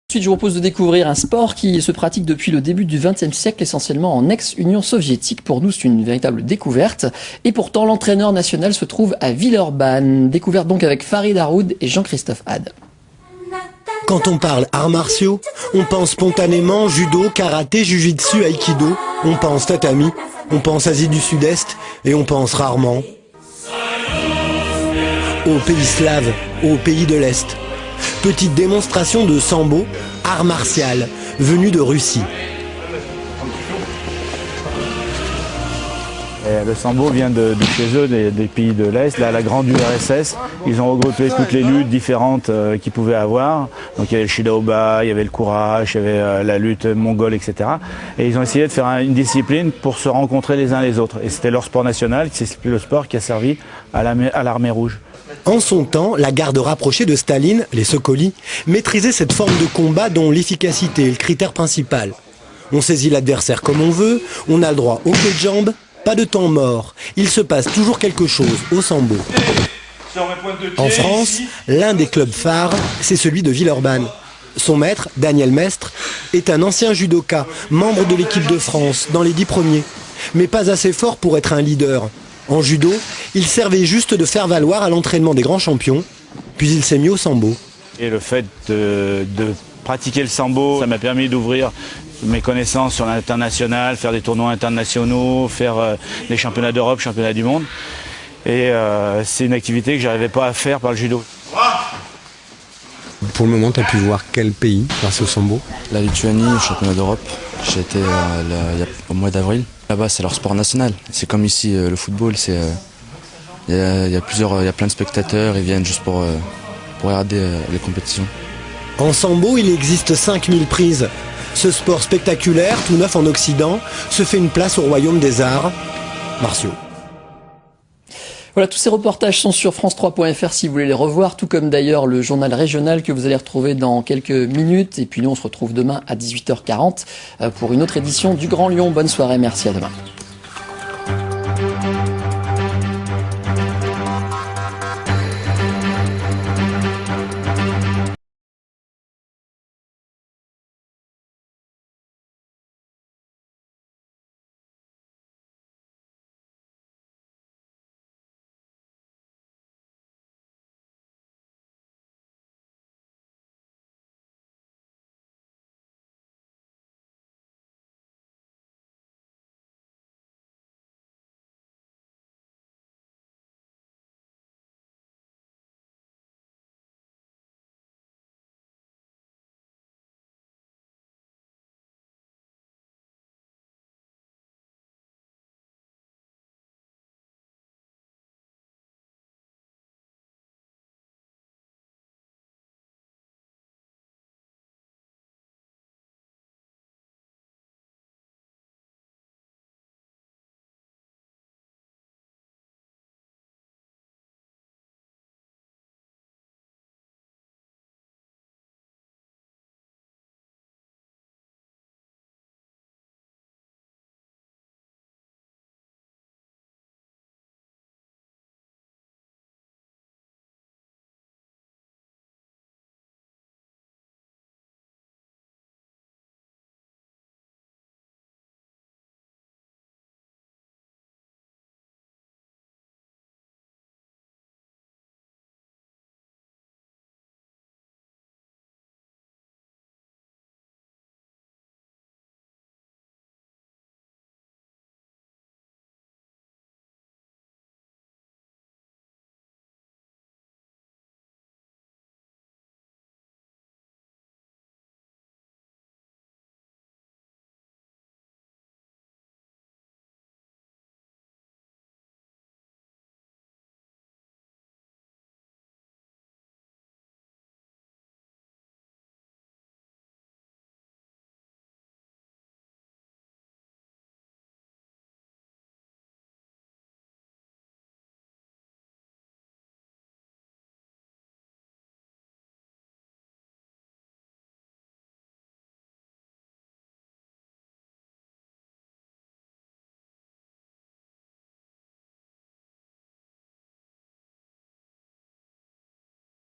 Ensuite, je vous propose de découvrir un sport qui se pratique depuis le début du XXe siècle, essentiellement en ex-Union soviétique. Pour nous, c'est une véritable découverte. Et pourtant, l'entraîneur national se trouve à Villeurbanne. Découverte donc avec Farid Haroud et Jean-Christophe Had. Quand on parle arts martiaux, on pense spontanément judo, karaté, jujitsu, aïkido. On pense tatami, on pense Asie du Sud-Est et on pense rarement aux pays slaves, aux pays de l'Est. Petite démonstration de sambo, art martial, venu de Russie. Et le sambo vient de chez eux, des pays de l'Est. Là, la grande URSS, ils ont regroupé toutes les luttes différentes qu'ils pouvaient avoir. Donc il y avait le shidaoba, il y avait le courage, il y avait la lutte mongole, etc. Et ils ont essayé de faire une discipline pour se rencontrer les uns les autres. Et c'était leur sport national, c'est le sport qui a servi à l'armée rouge. En son temps, la garde rapprochée de Staline, les Sokolis, maîtrisait cette forme de combat dont l'efficacité est le critère principal. On saisit l'adversaire comme on veut, on a le droit au queue de jambe, pas de temps mort. Il se passe toujours quelque chose au sambo. En France, l'un des clubs phares, c'est celui de Villeurbanne. Son maître, Daniel Mestre, est un ancien judoka, membre de l'équipe de France dans les 10 premiers, mais pas assez fort pour être un leader. En judo, il servait juste de faire valoir à l'entraînement des grands champions, puis il s'est mis au sambo. Et le fait de pratiquer le sambo, ça m'a permis d'ouvrir mes connaissances sur l'international, faire des tournois internationaux, faire des championnats d'Europe, championnats du monde. Et c'est une activité que je n'arrivais pas à faire par le judo. Pour le moment, tu as pu voir quel pays grâce au sambo? La Lituanie, le championnat d'Europe. J'ai été au mois d'avril. Là-bas, c'est leur sport national. C'est comme ici, le football. Il y a plein de spectateurs. Ils viennent juste pour regarder les compétitions. En sambo, il existe 5000 prises. Ce sport spectaculaire, tout neuf en Occident, se fait une place au royaume des arts martiaux. Voilà, tous ces reportages sont sur france3.fr si vous voulez les revoir, tout comme d'ailleurs le journal régional que vous allez retrouver dans quelques minutes. Et puis nous, on se retrouve demain à 18h40 pour une autre édition du Grand Lyon. Bonne soirée, merci, à demain.